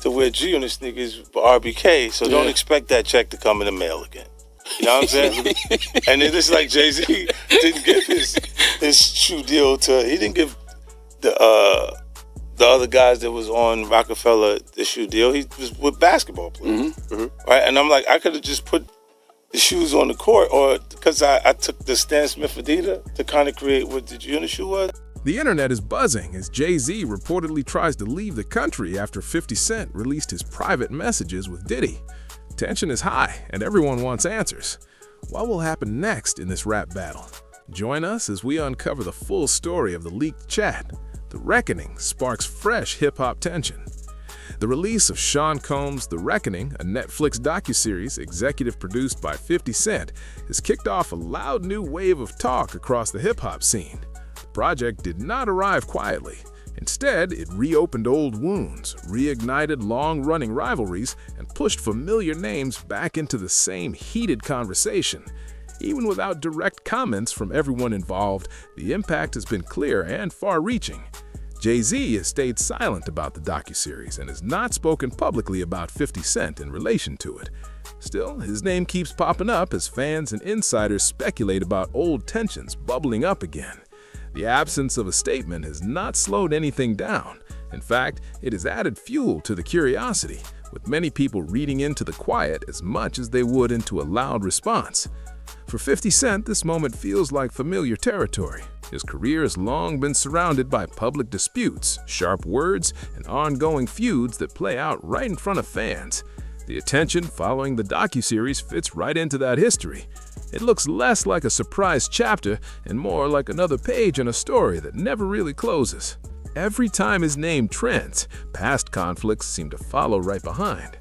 to wear G-Unit sneakers for RBK, so don't expect that check to come in the mail again. You know what I'm saying? And then it's like Jay-Z didn't give his shoe deal he didn't give the other guys that was on Rockefeller the shoe deal. He was with basketball players, right? And I'm like, I could have just put the shoes on the court, or because I took the Stan Smith Adidas to kind of create what the G-Unit shoe was. The internet is buzzing as Jay-Z reportedly tries to leave the country after 50 Cent released his private messages with Diddy. Tension is high and everyone wants answers. What will happen next in this rap battle? Join us as we uncover the full story of the leaked chat. The Reckoning sparks fresh hip-hop tension. The release of Sean Combs' The Reckoning, a Netflix docuseries executive produced by 50 Cent, has kicked off a loud new wave of talk across the hip-hop scene. The project did not arrive quietly. Instead, it reopened old wounds, reignited long-running rivalries, and pushed familiar names back into the same heated conversation. Even without direct comments from everyone involved, the impact has been clear and far-reaching. Jay-Z has stayed silent about the docuseries and has not spoken publicly about 50 Cent in relation to it. Still, his name keeps popping up as fans and insiders speculate about old tensions bubbling up again. The absence of a statement has not slowed anything down. In fact, it has added fuel to the curiosity, with many people reading into the quiet as much as they would into a loud response. For 50 Cent, this moment feels like familiar territory. His career has long been surrounded by public disputes, sharp words, and ongoing feuds that play out right in front of fans. The attention following the docuseries fits right into that history. It looks less like a surprise chapter and more like another page in a story that never really closes. Every time his name trends, past conflicts seem to follow right behind.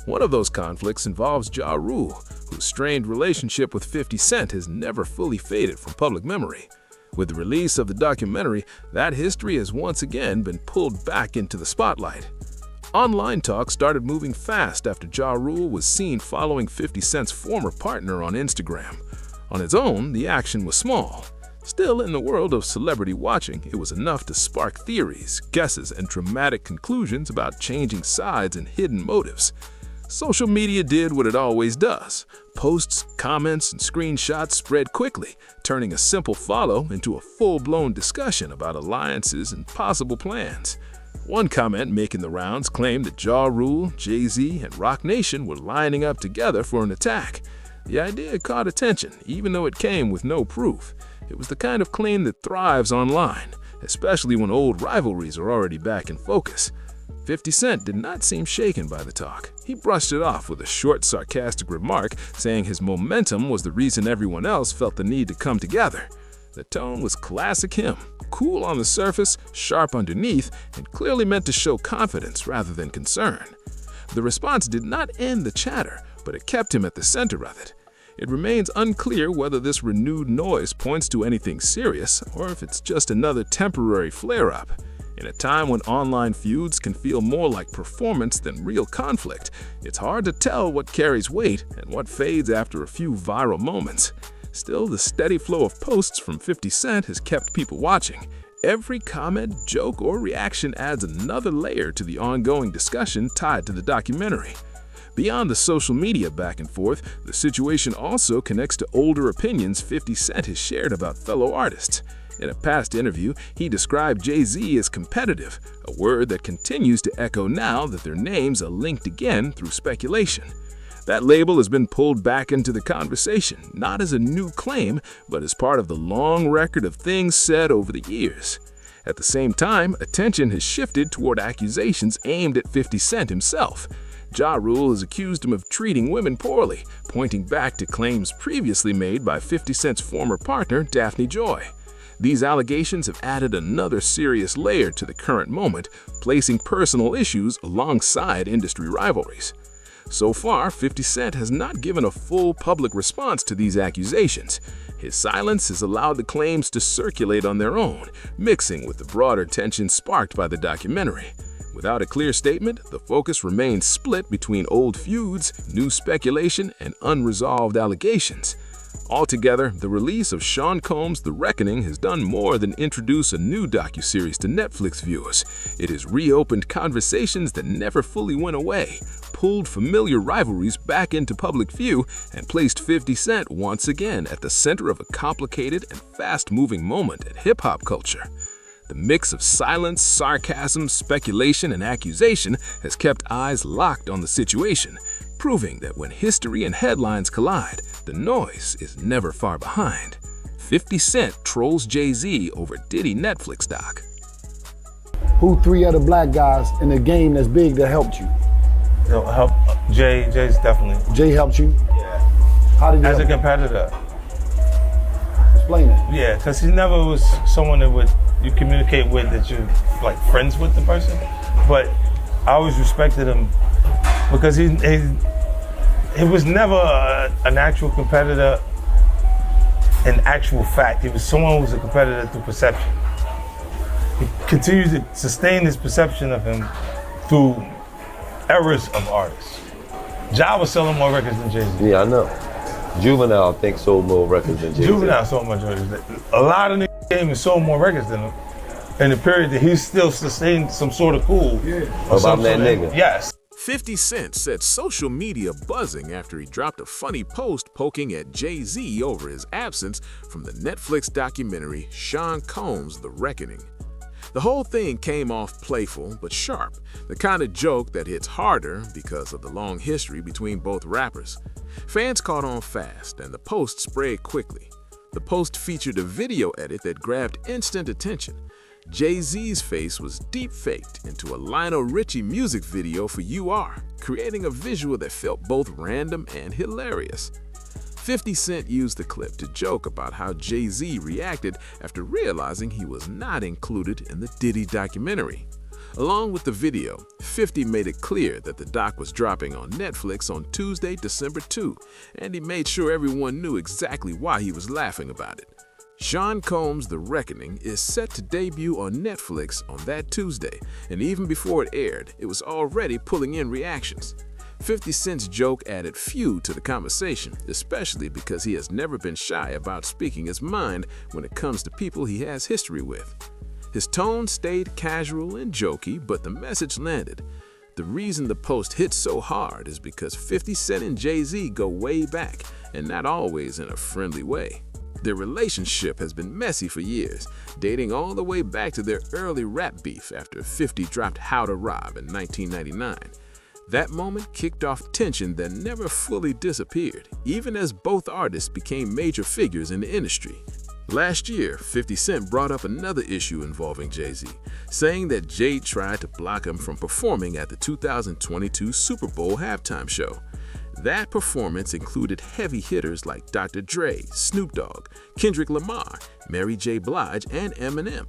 One of those conflicts involves Ja Rule, whose strained relationship with 50 Cent has never fully faded from public memory. With the release of the documentary, that history has once again been pulled back into the spotlight. Online talk started moving fast after Ja Rule was seen following 50 Cent's former partner on Instagram. On its own, the action was small. Still, in the world of celebrity watching, it was enough to spark theories, guesses, and dramatic conclusions about changing sides and hidden motives. Social media did what it always does. Posts, comments, and screenshots spread quickly, turning a simple follow into a full-blown discussion about alliances and possible plans. One comment making the rounds claimed that Ja Rule, Jay-Z, and Roc Nation were lining up together for an attack. The idea caught attention, even though it came with no proof. It was the kind of claim that thrives online, especially when old rivalries are already back in focus. 50 Cent did not seem shaken by the talk. He brushed it off with a short, sarcastic remark, saying his momentum was the reason everyone else felt the need to come together. The tone was classic him, cool on the surface, sharp underneath, and clearly meant to show confidence rather than concern. The response did not end the chatter, but it kept him at the center of it. It remains unclear whether this renewed noise points to anything serious or if it's just another temporary flare-up. In a time when online feuds can feel more like performance than real conflict, it's hard to tell what carries weight and what fades after a few viral moments. Still, the steady flow of posts from 50 Cent has kept people watching. Every comment, joke, or reaction adds another layer to the ongoing discussion tied to the documentary. Beyond the social media back and forth, the situation also connects to older opinions 50 Cent has shared about fellow artists. In a past interview, he described Jay-Z as competitive, a word that continues to echo now that their names are linked again through speculation. That label has been pulled back into the conversation, not as a new claim, but as part of the long record of things said over the years. At the same time, attention has shifted toward accusations aimed at 50 Cent himself. Ja Rule has accused him of treating women poorly, pointing back to claims previously made by 50 Cent's former partner, Daphne Joy. These allegations have added another serious layer to the current moment, placing personal issues alongside industry rivalries. So far, 50 Cent has not given a full public response to these accusations. His silence has allowed the claims to circulate on their own, mixing with the broader tension sparked by the documentary. Without a clear statement, the focus remains split between old feuds, new speculation, and unresolved allegations. Altogether, the release of Sean Combs' The Reckoning has done more than introduce a new docuseries to Netflix viewers. It has reopened conversations that never fully went away, pulled familiar rivalries back into public view, and placed 50 Cent once again at the center of a complicated and fast-moving moment in hip-hop culture. The mix of silence, sarcasm, speculation, and accusation has kept eyes locked on the situation, proving that when history and headlines collide, the noise is never far behind. 50 Cent trolls Jay-Z over Diddy Netflix doc. Who 3 other black guys in the game that's big that helped you? Help Jay's definitely. Jay helped you? Yeah. How did he As a help you? competitor. Explain it. Yeah, because he never was someone that you communicate with that you're like friends with the person. But I always respected him because he was never an actual competitor in actual fact. He was someone who was a competitor through perception. He continued to sustain his perception of him through eras of artists. Ja was selling more records than Jay-Z. Yeah, I know. Juvenile, I think, sold more records than Jay-Z. Juvenile sold more records. A lot of niggas came and sold more records than him. In the period that he still sustained some sort of cool. Yeah. About that nigga. Yes. 50 Cent set social media buzzing after he dropped a funny post poking at Jay-Z over his absence from the Netflix documentary Sean Combs' The Reckoning. The whole thing came off playful but sharp, the kind of joke that hits harder because of the long history between both rappers. Fans caught on fast, and the post spread quickly. The post featured a video edit that grabbed instant attention. Jay-Z's face was deep-faked into a Lionel Richie music video for UR, creating a visual that felt both random and hilarious. 50 Cent used the clip to joke about how Jay-Z reacted after realizing he was not included in the Diddy documentary. Along with the video, 50 made it clear that the doc was dropping on Netflix on Tuesday, December 2, and he made sure everyone knew exactly why he was laughing about it. Sean Combs' The Reckoning is set to debut on Netflix on that Tuesday, and even before it aired, it was already pulling in reactions. 50 Cent's joke added fuel to the conversation, especially because he has never been shy about speaking his mind when it comes to people he has history with. His tone stayed casual and jokey, but the message landed. The reason the post hit so hard is because 50 Cent and Jay-Z go way back, and not always in a friendly way. Their relationship has been messy for years, dating all the way back to their early rap beef after 50 dropped How to Rob in 1999. That moment kicked off tension that never fully disappeared, even as both artists became major figures in the industry. Last year, 50 Cent brought up another issue involving Jay-Z, saying that Jay tried to block him from performing at the 2022 Super Bowl halftime show. That performance included heavy hitters like Dr. Dre, Snoop Dogg, Kendrick Lamar, Mary J. Blige, and Eminem.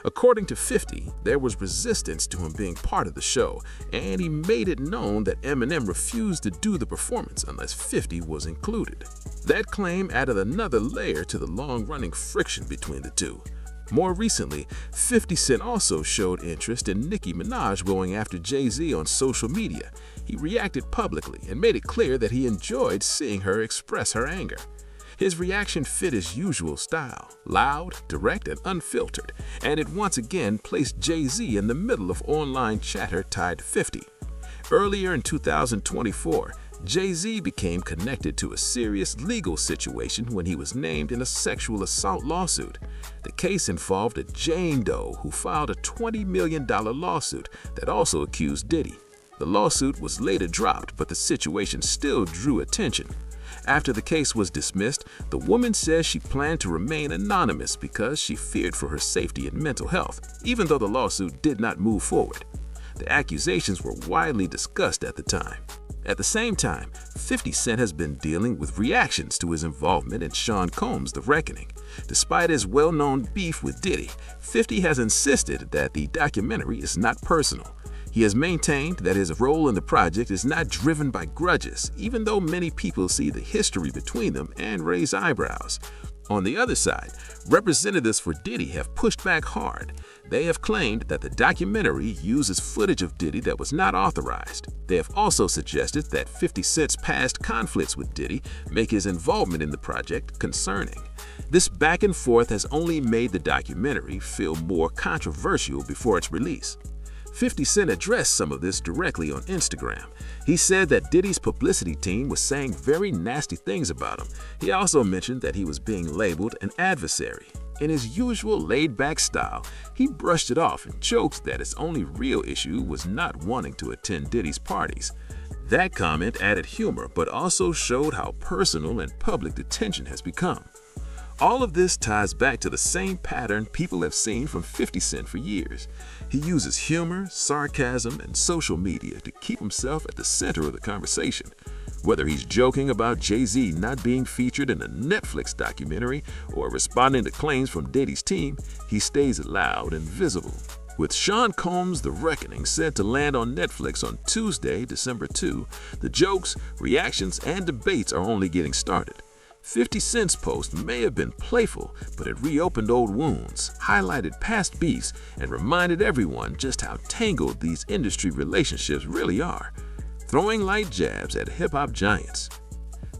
According to 50, there was resistance to him being part of the show, and he made it known that Eminem refused to do the performance unless 50 was included. That claim added another layer to the long-running friction between the two. More recently, 50 Cent also showed interest in Nicki Minaj going after Jay-Z on social media. He reacted publicly and made it clear that he enjoyed seeing her express her anger. His reaction fit his usual style, loud, direct, and unfiltered, and it once again placed Jay-Z in the middle of online chatter tied to 50. Earlier in 2024, Jay-Z became connected to a serious legal situation when he was named in a sexual assault lawsuit. The case involved a Jane Doe who filed a $20 million lawsuit that also accused Diddy. The lawsuit was later dropped, but the situation still drew attention. After the case was dismissed, the woman says she planned to remain anonymous because she feared for her safety and mental health, even though the lawsuit did not move forward. The accusations were widely discussed at the time. At the same time, 50 Cent has been dealing with reactions to his involvement in Sean Combs' The Reckoning. Despite his well-known beef with Diddy, 50 has insisted that the documentary is not personal. He has maintained that his role in the project is not driven by grudges, even though many people see the history between them and raise eyebrows. On the other side, representatives for Diddy have pushed back hard. They have claimed that the documentary uses footage of Diddy that was not authorized. They have also suggested that 50 Cent's past conflicts with Diddy make his involvement in the project concerning. This back and forth has only made the documentary feel more controversial before its release. 50 Cent addressed some of this directly on Instagram. He said that Diddy's publicity team was saying very nasty things about him. He also mentioned that he was being labeled an adversary. In his usual laid-back style, he brushed it off and joked that his only real issue was not wanting to attend Diddy's parties. That comment added humor, but also showed how personal and public the tension has become. All of this ties back to the same pattern people have seen from 50 Cent for years. He uses humor, sarcasm, and social media to keep himself at the center of the conversation. Whether he's joking about Jay-Z not being featured in a Netflix documentary or responding to claims from Diddy's team, he stays loud and visible. With Sean Combs' The Reckoning set to land on Netflix on Tuesday, December 2, the jokes, reactions, and debates are only getting started. 50 Cent's post may have been playful, but it reopened old wounds, highlighted past beefs, and reminded everyone just how tangled these industry relationships really are, throwing light jabs at hip-hop giants.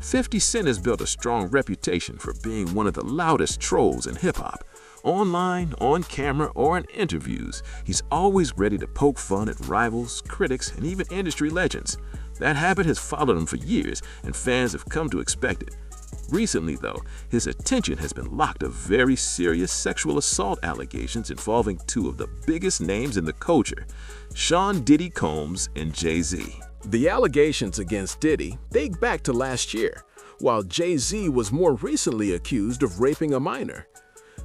50 Cent has built a strong reputation for being one of the loudest trolls in hip-hop. Online, on camera, or in interviews, he's always ready to poke fun at rivals, critics, and even industry legends. That habit has followed him for years, and fans have come to expect it. Recently, though, his attention has been locked to very serious sexual assault allegations involving two of the biggest names in the culture, Sean "Diddy" Combs and Jay-Z. The allegations against Diddy date back to last year, while Jay-Z was more recently accused of raping a minor.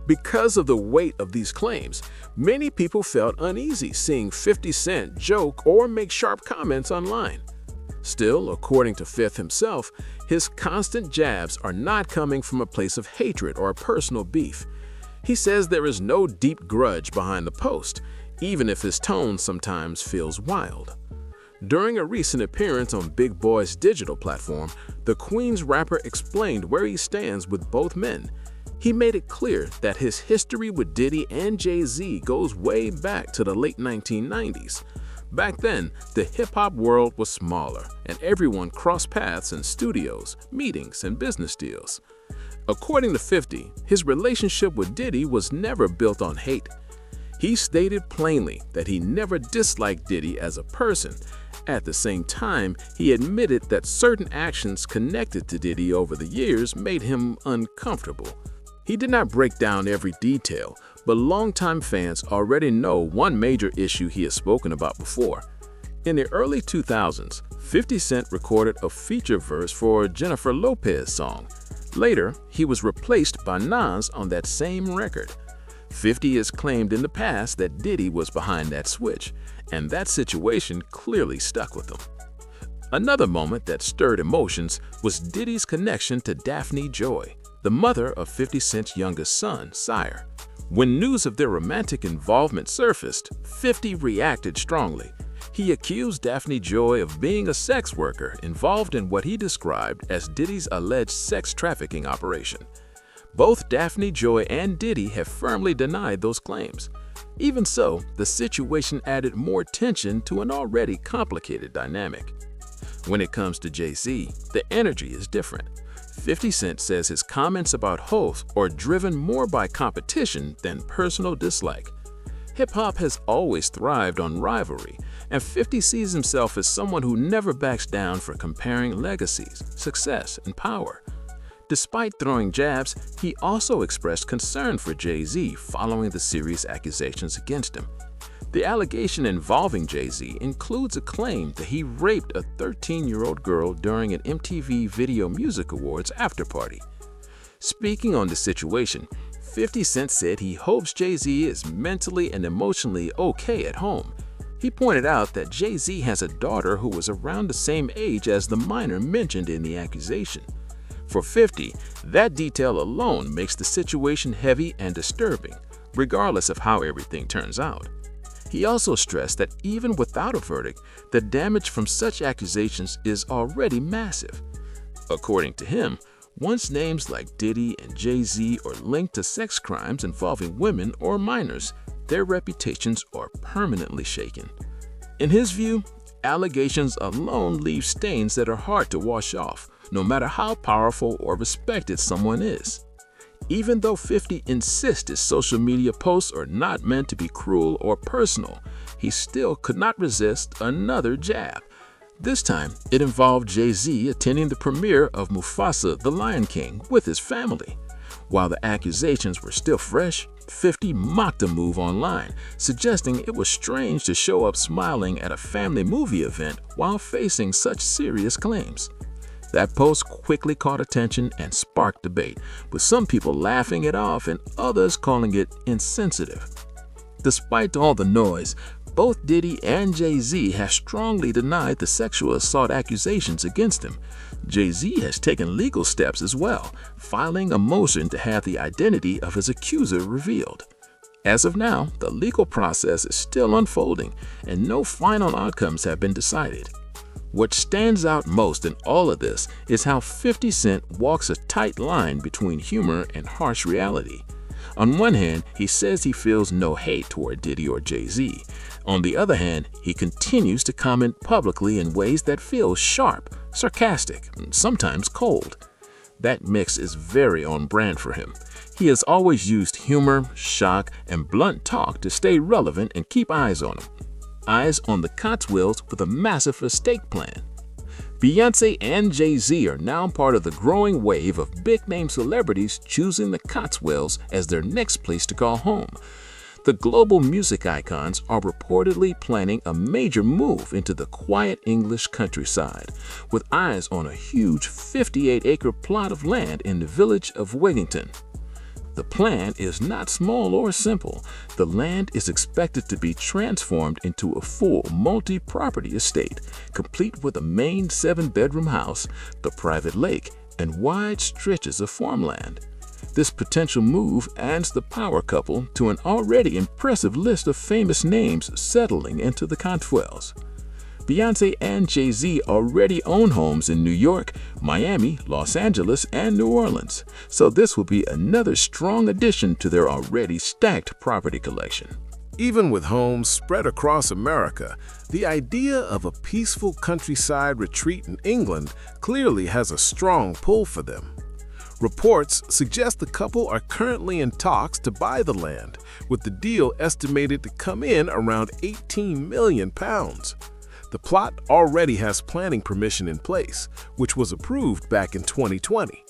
Because of the weight of these claims, many people felt uneasy seeing 50 Cent joke or make sharp comments online. Still, according to Fifth himself, his constant jabs are not coming from a place of hatred or personal beef. He says there is no deep grudge behind the post, even if his tone sometimes feels wild. During a recent appearance on Big Boy's digital platform, the Queens rapper explained where he stands with both men. He made it clear that his history with Diddy and Jay-Z goes way back to the late 1990s. Back then, the hip-hop world was smaller, and everyone crossed paths in studios, meetings, and business deals. According to 50, his relationship with Diddy was never built on hate. He stated plainly that he never disliked Diddy as a person. At the same time, he admitted that certain actions connected to Diddy over the years made him uncomfortable. He did not break down every detail, but longtime fans already know one major issue he has spoken about before. In the early 2000s, 50 Cent recorded a feature verse for a Jennifer Lopez song. Later, he was replaced by Nas on that same record. 50 has claimed in the past that Diddy was behind that switch, and that situation clearly stuck with him. Another moment that stirred emotions was Diddy's connection to Daphne Joy, the mother of 50 Cent's youngest son, Sire. When news of their romantic involvement surfaced, 50 reacted strongly. He accused Daphne Joy of being a sex worker involved in what he described as Diddy's alleged sex trafficking operation. Both Daphne Joy and Diddy have firmly denied those claims. Even so, the situation added more tension to an already complicated dynamic. When it comes to Jay-Z, the energy is different. 50 Cent says his comments about Hov are driven more by competition than personal dislike. Hip-hop has always thrived on rivalry, and 50 sees himself as someone who never backs down for comparing legacies, success, and power. Despite throwing jabs, he also expressed concern for Jay-Z following the serious accusations against him. The allegation involving Jay-Z includes a claim that he raped a 13-year-old girl during an MTV Video Music Awards after-party. Speaking on the situation, 50 Cent said he hopes Jay-Z is mentally and emotionally okay at home. He pointed out that Jay-Z has a daughter who was around the same age as the minor mentioned in the accusation. For 50, that detail alone makes the situation heavy and disturbing, regardless of how everything turns out. He also stressed that even without a verdict, the damage from such accusations is already massive. According to him, Once names like Diddy and Jay-Z are linked to sex crimes involving women or minors, their reputations are permanently shaken. In his view, allegations alone leave stains that are hard to wash off, no matter how powerful or respected someone is. Even though 50 insists his social media posts are not meant to be cruel or personal, he still could not resist another jab. This time, it involved Jay-Z attending the premiere of Mufasa: The Lion King with his family. While the accusations were still fresh, 50 mocked the move online, suggesting it was strange to show up smiling at a family movie event while facing such serious claims. That post quickly caught attention and sparked debate, with some people laughing it off and others calling it insensitive. Despite all the noise, both Diddy and Jay-Z have strongly denied the sexual assault accusations against him. Jay-Z has taken legal steps as well, filing a motion to have the identity of his accuser revealed. As of now, the legal process is still unfolding and no final outcomes have been decided. What stands out most in all of this is how 50 Cent walks a tight line between humor and harsh reality. On one hand, he says he feels no hate toward Diddy or Jay-Z. On the other hand, he continues to comment publicly in ways that feel sharp, sarcastic, and sometimes cold. That mix is very on brand for him. He has always used humor, shock, and blunt talk to stay relevant and keep eyes on him. Eyes on the Cotswolds with a massive estate plan. Beyoncé and Jay-Z are now part of the growing wave of big-name celebrities choosing the Cotswolds as their next place to call home. The global music icons are reportedly planning a major move into the quiet English countryside, with eyes on a huge 58-acre plot of land in the village of Wigington. The plan is not small or simple. The land is expected to be transformed into a full multi-property estate, complete with a main 7-bedroom house, the private lake, and wide stretches of farmland. This potential move adds the power couple to an already impressive list of famous names settling into the Cotswolds. Beyoncé and Jay-Z already own homes in New York, Miami, Los Angeles, and New Orleans, so this will be another strong addition to their already stacked property collection. Even with homes spread across America, the idea of a peaceful countryside retreat in England clearly has a strong pull for them. Reports suggest the couple are currently in talks to buy the land, with the deal estimated to come in around £18 million. The plot already has planning permission in place, which was approved back in 2020.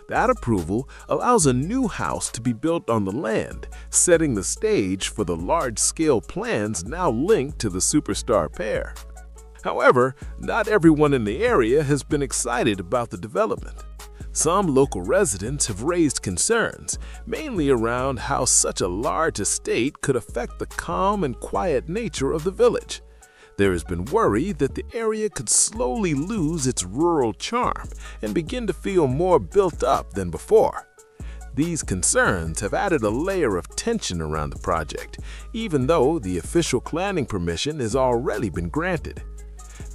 That approval allows a new house to be built on the land, setting the stage for the large-scale plans now linked to the superstar pair. However, not everyone in the area has been excited about the development. Some local residents have raised concerns, mainly around how such a large estate could affect the calm and quiet nature of the village. There has been worry that the area could slowly lose its rural charm and begin to feel more built up than before. These concerns have added a layer of tension around the project, even though the official planning permission has already been granted.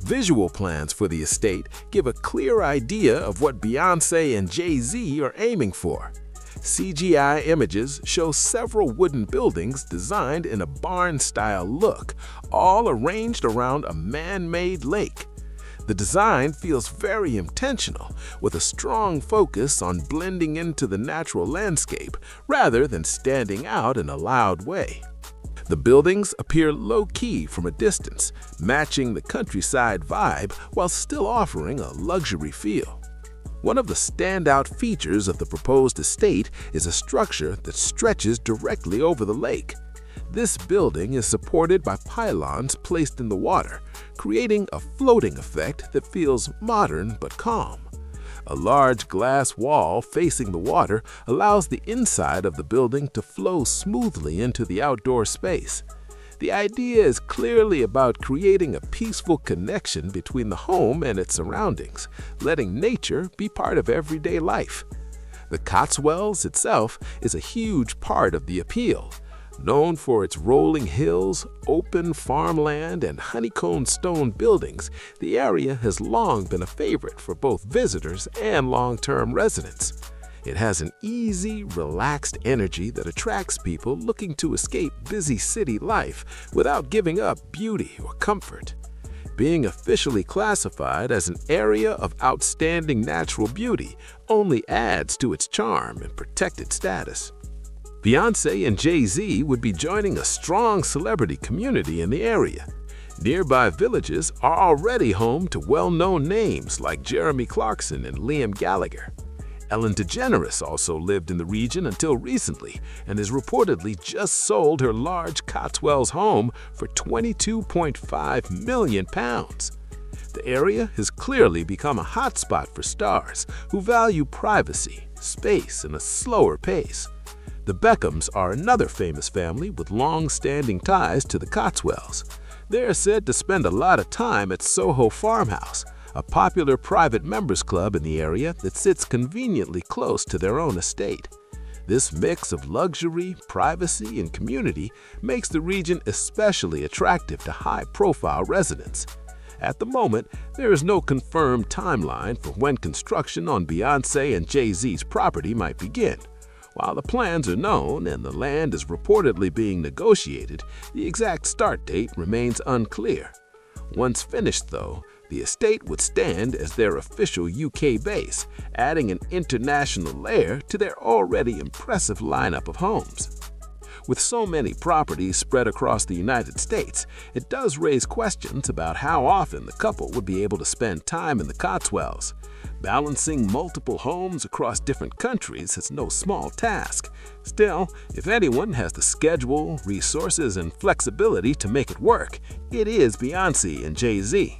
Visual plans for the estate give a clear idea of what Beyoncé and Jay-Z are aiming for. CGI images show several wooden buildings designed in a barn-style look, all arranged around a man-made lake. The design feels very intentional, with a strong focus on blending into the natural landscape rather than standing out in a loud way. The buildings appear low-key from a distance, matching the countryside vibe while still offering a luxury feel. One of the standout features of the proposed estate is a structure that stretches directly over the lake. This building is supported by pylons placed in the water, creating a floating effect that feels modern but calm. A large glass wall facing the water allows the inside of the building to flow smoothly into the outdoor space. The idea is clearly about creating a peaceful connection between the home and its surroundings, letting nature be part of everyday life. The Cotswolds itself is a huge part of the appeal. Known for its rolling hills, open farmland, and honeycombed stone buildings, the area has long been a favorite for both visitors and long-term residents. It has an easy, relaxed energy that attracts people looking to escape busy city life without giving up beauty or comfort. Being officially classified as an area of outstanding natural beauty only adds to its charm and protected status. Beyoncé and Jay-Z would be joining a strong celebrity community in the area. Nearby villages are already home to well-known names like Jeremy Clarkson and Liam Gallagher. Ellen DeGeneres also lived in the region until recently and has reportedly just sold her large Cotswolds home for £22.5 million. The area has clearly become a hotspot for stars who value privacy, space, and a slower pace. The Beckhams are another famous family with long-standing ties to the Cotswolds. They are said to spend a lot of time at Soho Farmhouse, a popular private members club in the area that sits conveniently close to their own estate. This mix of luxury, privacy, and community makes the region especially attractive to high-profile residents. At the moment, there is no confirmed timeline for when construction on Beyoncé and Jay-Z's property might begin. While the plans are known and the land is reportedly being negotiated, the exact start date remains unclear. Once finished, though, the estate would stand as their official UK base, adding an international layer to their already impressive lineup of homes. With so many properties spread across the United States, it does raise questions about how often the couple would be able to spend time in the Cotswolds. Balancing multiple homes across different countries is no small task. Still, if anyone has the schedule, resources, and flexibility to make it work, it is Beyoncé and Jay-Z.